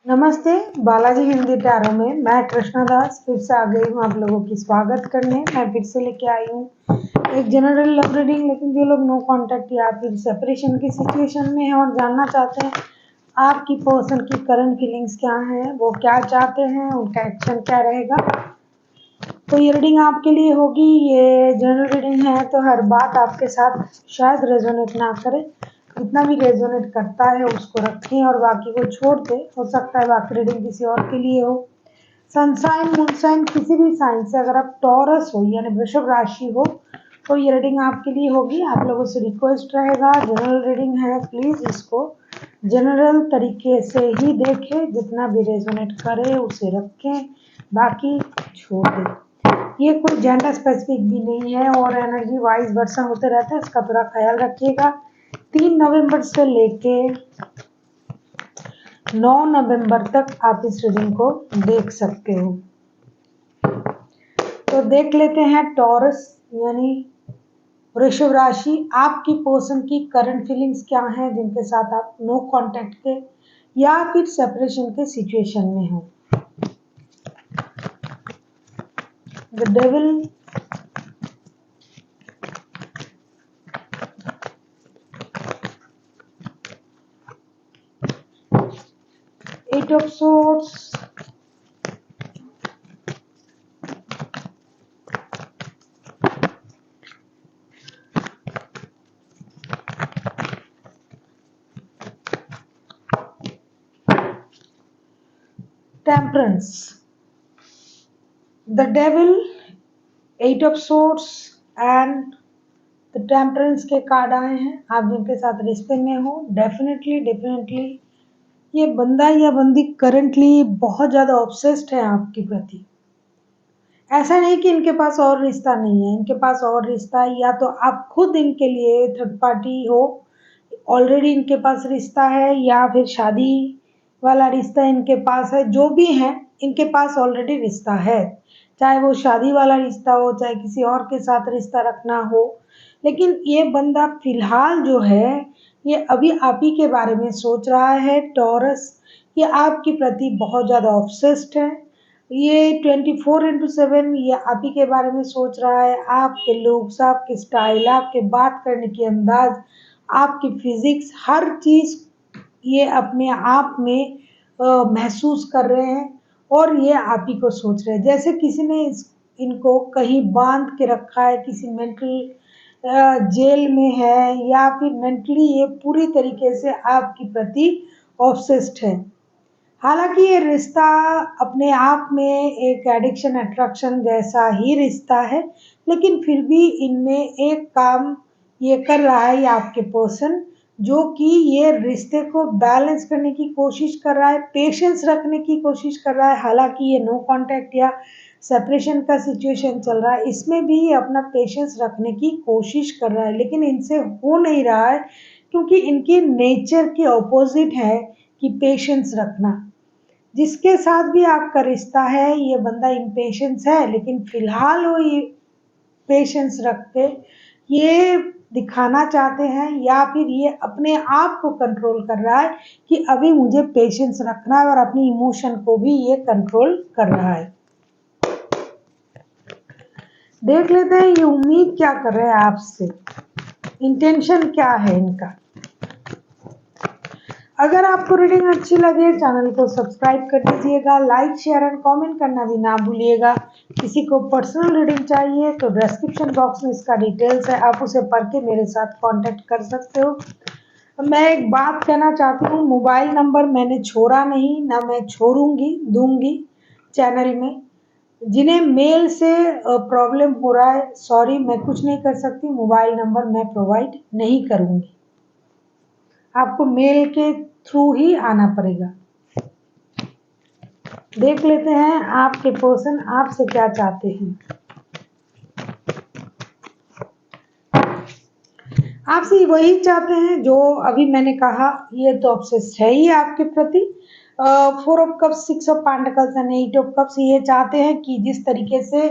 नमस्ते, बालाजी हिंदी टैरो में मैं कृष्णा दास फिर से आ गई हूँ आप लोगों की स्वागत करने। मैं फिर से लेके आई हूँ एक जनरल लव रीडिंग, लेकिन जो लोग नो कांटेक्ट या फिर सेपरेशन की सिचुएशन में हैं और जानना चाहते हैं आपकी पर्सन की करंट फीलिंग्स क्या हैं, वो क्या चाहते हैं, उनका एक्शन क्या रहेगा, तो ये रीडिंग आपके लिए होगी। ये जनरल रीडिंग है तो हर बात आपके साथ शायद रेजोनेट ना करे, जितना भी रेजोनेट करता है उसको रखें और बाकी को छोड़ दें। हो सकता है बाकी रीडिंग किसी और के लिए हो। सनसाइन मूनसाइन किसी भी साइन से, अगर आप टॉरस हो यानी वृषभ राशि हो तो ये रीडिंग आपके लिए होगी। आप लोगों से रिक्वेस्ट रहेगा, जनरल रीडिंग है, प्लीज़ इसको जनरल तरीके से ही देखें, जितना भी रेजोनेट करे उसे रखें, बाकी छोड़ दें। ये कोई जेंडर स्पेसिफिक भी नहीं है और एनर्जी वाइज वर्षा होते रहता है, इसका थोड़ा ख्याल रखिएगा। 3 नवंबर से लेके 9 नवंबर तक आप इस रीडिंग को देख सकते हो। तो देख लेते हैं टॉरस यानी वृषभ राशि, आपकी पर्सन की करंट फीलिंग्स क्या हैं जिनके साथ आप नो कांटेक्ट के या फिर सेपरेशन के सिचुएशन में हो। The devil, eight of swords, temperance, the devil, eight of swords and the temperance के कार्ड आए हैं। आप जिनके साथ रिश्ते में हो, डेफिनेटली ये बंदा या बंदी करंटली बहुत ज़्यादा ऑब्सेस्ड है आपके प्रति। ऐसा नहीं कि इनके पास और रिश्ता नहीं है, इनके पास और रिश्ता है, या तो आप खुद इनके लिए थर्ड पार्टी हो, ऑलरेडी इनके पास रिश्ता है, या फिर शादी वाला रिश्ता इनके पास है। जो भी है इनके पास ऑलरेडी रिश्ता है, चाहे वो शादी वाला रिश्ता हो, चाहे किसी और के साथ रिश्ता रखना हो। लेकिन ये बंदा फिलहाल जो है ये अभी आप ही के बारे में सोच रहा है टॉरस। ये आपके प्रति बहुत ज़्यादा ऑब्सेस्ड है। ये 24/7 ये आप ही के बारे में सोच रहा है। आपके लुक्स, आपके स्टाइल, आपके बात करने की अंदाज, आपकी फिजिक्स, हर चीज़ ये अपने आप में महसूस कर रहे हैं और ये आप ही को सोच रहे हैं। जैसे किसी ने इनको कहीं बांध के रखा है, किसी मेंटल जेल में है, या फिर मेंटली ये पूरी तरीके से आपके प्रति ऑब्सेस्ड है। हालांकि ये रिश्ता अपने आप में एक एडिक्शन अट्रैक्शन जैसा ही रिश्ता है, लेकिन फिर भी इनमें एक काम ये कर रहा है ये आपके पर्सन, जो कि ये रिश्ते को बैलेंस करने की कोशिश कर रहा है, पेशेंस रखने की कोशिश कर रहा है। हालांकि ये नो कांटेक्ट या सेपरेशन का सिचुएशन चल रहा है, इसमें भी ये अपना पेशेंस रखने की कोशिश कर रहा है, लेकिन इनसे हो नहीं रहा है क्योंकि इनकी नेचर के ऑपोजिट है कि पेशेंस रखना। जिसके साथ भी आपका रिश्ता है ये बंदा इम्पेशेंस है, लेकिन फिलहाल वो ये पेशेंस रख के ये दिखाना चाहते हैं, या फिर ये अपने आप को कंट्रोल कर रहा है कि अभी मुझे पेशेंस रखना है, और अपनी इमोशन को भी ये कंट्रोल कर रहा है। देख लेते हैं ये उम्मीद क्या कर रहे हैं आपसे, इंटेंशन क्या है इनका। अगर आपको रीडिंग अच्छी लगे चैनल को सब्सक्राइब कर दीजिएगा, लाइक शेयर एंड कमेंट करना भी ना भूलिएगा। किसी को पर्सनल रीडिंग चाहिए तो डिस्क्रिप्शन बॉक्स में इसका डिटेल्स है, आप उसे पढ़ के मेरे साथ कांटेक्ट कर सकते हो। मैं एक बात कहना चाहती हूँ, मोबाइल नंबर मैंने छोड़ा नहीं, ना मैं छोड़ूंगी दूंगी चैनल में। जिन्हें मेल से प्रॉब्लम हो रहा है, सॉरी मैं कुछ नहीं कर सकती, मोबाइल नंबर मैं प्रोवाइड नहीं करूँगी, आपको मेल के थ्रू ही आना पड़ेगा। देख लेते हैं आपके पर्सन आपसे क्या चाहते हैं। आपसे वही चाहते हैं जो अभी मैंने कहा, ये तो ऑब्सेस्ड है ही आपके प्रति। 4 of cups, 6 of pentacles and 8 of cups, ये चाहते हैं कि जिस तरीके से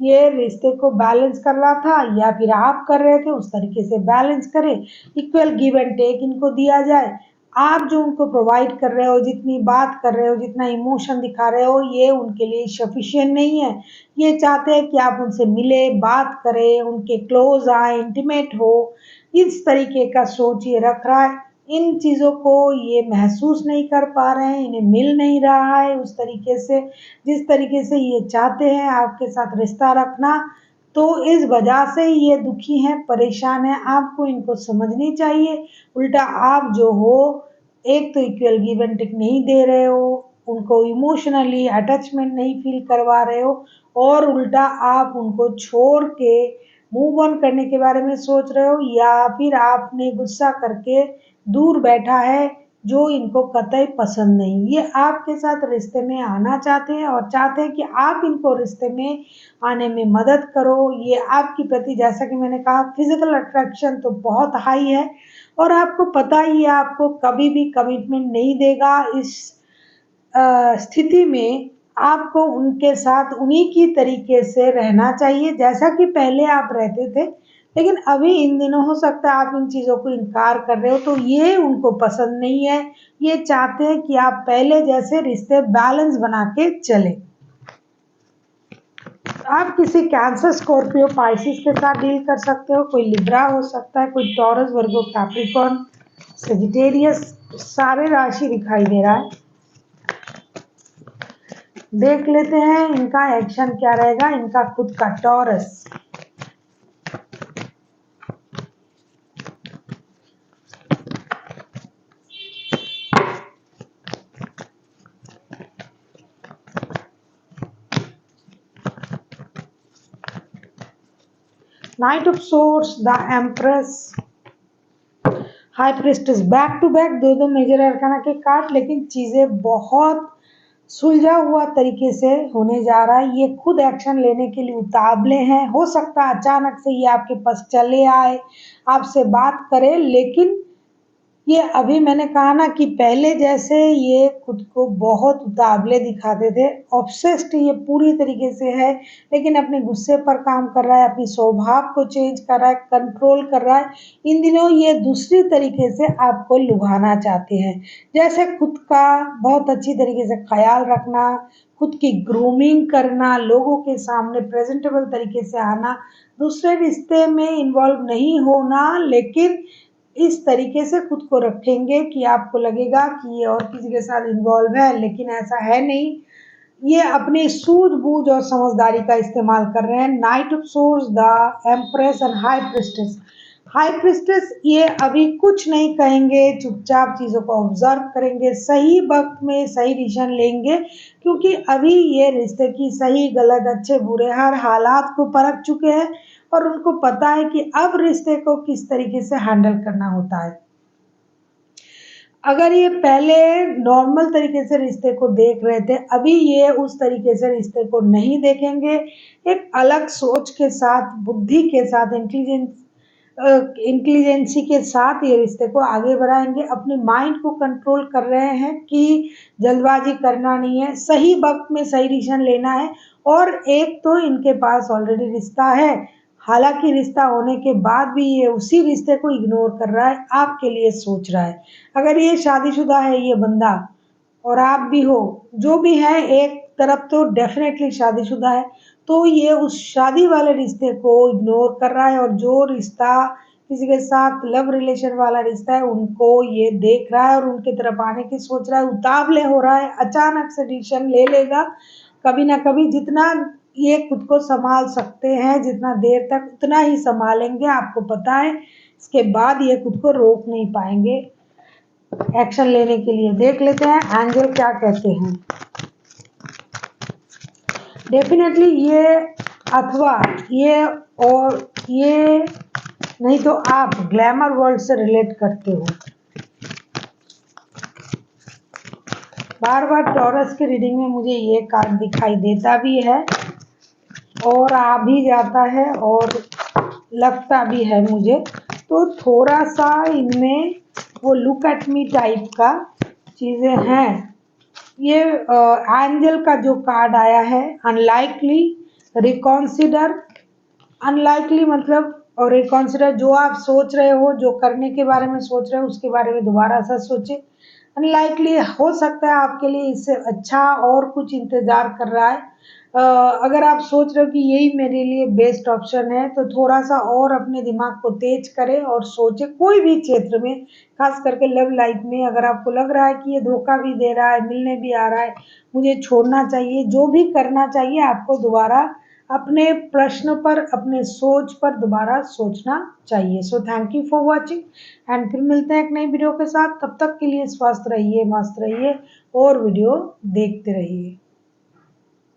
ये रिश्ते को बैलेंस कर रहा था या फिर आप कर रहे थे उस तरीके से बैलेंस करें, इक्वल गिव एंड टेक इनको दिया जाए। आप जो उनको प्रोवाइड कर रहे हो, जितनी बात कर रहे हो, जितना इमोशन दिखा रहे हो, ये उनके लिए सफिशिएंट नहीं है। ये चाहते हैं कि आप उनसे मिले, बात करें, उनके क्लोज आए, इंटीमेट हो। इस तरीके का सोच ये रख रहा है। इन चीज़ों को ये महसूस नहीं कर पा रहे हैं, इन्हें मिल नहीं रहा है उस तरीके से जिस तरीके से ये चाहते हैं आपके साथ रिश्ता रखना। तो इस वजह से ये दुखी हैं, परेशान हैं। आपको इनको समझनी चाहिए। उल्टा आप जो हो, एक तो इक्वल गिव एंड टेक नहीं दे रहे हो, उनको इमोशनली अटैचमेंट नहीं फील करवा रहे हो, और उल्टा आप उनको छोड़ के मूव ऑन करने के बारे में सोच रहे हो, या फिर आपने गुस्सा करके दूर बैठा है जो इनको कतई पसंद नहीं। ये आपके साथ रिश्ते में आना चाहते हैं और चाहते हैं कि आप इनको रिश्ते में आने में मदद करो। ये आपके प्रति, जैसा कि मैंने कहा, फिजिकल अट्रैक्शन तो बहुत हाई है, और आपको पता ही है आपको कभी भी कमिटमेंट नहीं देगा। इस स्थिति में आपको उनके साथ उन्हीं की तरीके से रहना चाहिए जैसा कि पहले आप रहते थे। लेकिन अभी इन दिनों हो सकता है आप इन चीज़ों को इनकार कर रहे हो, तो ये उनको पसंद नहीं है। ये चाहते हैं कि आप पहले जैसे रिश्ते बैलेंस बना के चलें। आप किसी कैंसर, स्कॉर्पियो, पाइसिस के साथ डील कर सकते हो। कोई लिब्रा हो सकता है, कोई टॉरस, वर्गो, कैप्रिकॉर्न, सेजिटेरियस, सारे राशि दिखाई दे रहा है। देख लेते हैं इनका एक्शन क्या रहेगा, इनका खुद का। Taurus, knight of swords, the empress, high priestess, back to back दो मेजर अरकाना के कार्ड, लेकिन चीजें बहुत सुलझा हुआ तरीके से होने जा रहा है। ये खुद एक्शन लेने के लिए उतावले हैं। हो सकता है अचानक से ये आपके पास चले आए, आपसे बात करे, लेकिन ये अभी मैंने कहा ना कि पहले जैसे ये खुद को बहुत उतावले दिखाते थे, ऑब्सेस्ड ये पूरी तरीके से है, लेकिन अपने गुस्से पर काम कर रहा है, अपनी स्वभाव को चेंज कर रहा है, कंट्रोल कर रहा है। इन दिनों ये दूसरी तरीके से आपको लुभाना चाहते हैं, जैसे खुद का बहुत अच्छी तरीके से ख्याल रखना, खुद की ग्रूमिंग करना, लोगों के सामने प्रेजेंटेबल तरीके से आना, दूसरे रिश्ते में इन्वॉल्व नहीं होना, लेकिन इस तरीके से खुद को रखेंगे कि आपको लगेगा कि ये और किसी के साथ इन्वॉल्व है, लेकिन ऐसा है नहीं। ये अपनी सूझबूझ और समझदारी का इस्तेमाल कर रहे हैं। Night of swords, the empress and high priestess. High priestess ये अभी कुछ नहीं कहेंगे, चुपचाप चीज़ों को ऑब्जर्व करेंगे, सही वक्त में सही डिसीजन लेंगे, क्योंकि अभी ये रिश्ते की सही गलत, अच्छे बुरे हर हालात को परख चुके हैं, और उनको पता है कि अब रिश्ते को किस तरीके से हैंडल करना होता है। अगर ये पहले नॉर्मल तरीके से रिश्ते को देख रहे थे, अभी ये उस तरीके से रिश्ते को नहीं देखेंगे। एक अलग सोच के साथ, बुद्धि के साथ, इंटेलिजेंसी के साथ ये रिश्ते को आगे बढ़ाएंगे। अपने माइंड को कंट्रोल कर रहे हैं कि जल्दबाजी करना नहीं है, सही वक्त में सही डिसीजन लेना है। और एक तो इनके पास ऑलरेडी रिश्ता है, हालांकि रिश्ता होने के बाद भी ये उसी रिश्ते को इग्नोर कर रहा है, आपके लिए सोच रहा है। अगर ये शादीशुदा है ये बंदा, और आप भी हो, जो भी है, एक तरफ तो डेफिनेटली शादीशुदा है, तो ये उस शादी वाले रिश्ते को इग्नोर कर रहा है, और जो रिश्ता किसी के साथ लव रिलेशन वाला रिश्ता है उनको ये देख रहा है और उनकी तरफ आने की सोच रहा है, उतावले हो रहा है, अचानक से डिसीजन ले लेगा कभी ना कभी। जितना ये खुद को संभाल सकते हैं, जितना देर तक, उतना ही संभालेंगे, आपको पता है। इसके बाद ये खुद को रोक नहीं पाएंगे एक्शन लेने के लिए। देख लेते हैं एंजल क्या कहते हैं। डेफिनेटली ये, अथवा ये, और ये नहीं तो आप ग्लैमर वर्ल्ड से रिलेट करते हो। बार बार टॉरस की रीडिंग में मुझे ये कार्ड दिखाई देता भी है और आ भी जाता है और लगता भी है मुझे, तो थोड़ा सा इनमें वो लुक एट मी टाइप का चीज़ें हैं। ये एंजल का जो कार्ड आया है, अनलाइकली, रिकॉन्सिडर। अनलाइकली मतलब और रिकॉन्सिडर जो आप सोच रहे हो, जो करने के बारे में सोच रहे हो, उसके बारे में दोबारा सा सोचें। अनलाइकली हो सकता है आपके लिए इससे अच्छा और कुछ इंतजार कर रहा है। अगर आप सोच रहे हो कि यही मेरे लिए बेस्ट ऑप्शन है, तो थोड़ा सा और अपने दिमाग को तेज करें और सोचें कोई भी क्षेत्र में, खास करके लव लाइफ में। अगर आपको लग रहा है कि ये धोखा भी दे रहा है, मिलने भी आ रहा है, मुझे छोड़ना चाहिए, जो भी करना चाहिए आपको दोबारा अपने प्रश्न पर, अपने सोच पर दोबारा सोचना चाहिए। So thank you for watching and फिर मिलते हैं एक नई वीडियो के साथ। तब तक के लिए स्वस्थ रहिए, मस्त रहिए और वीडियो देखते रहिए।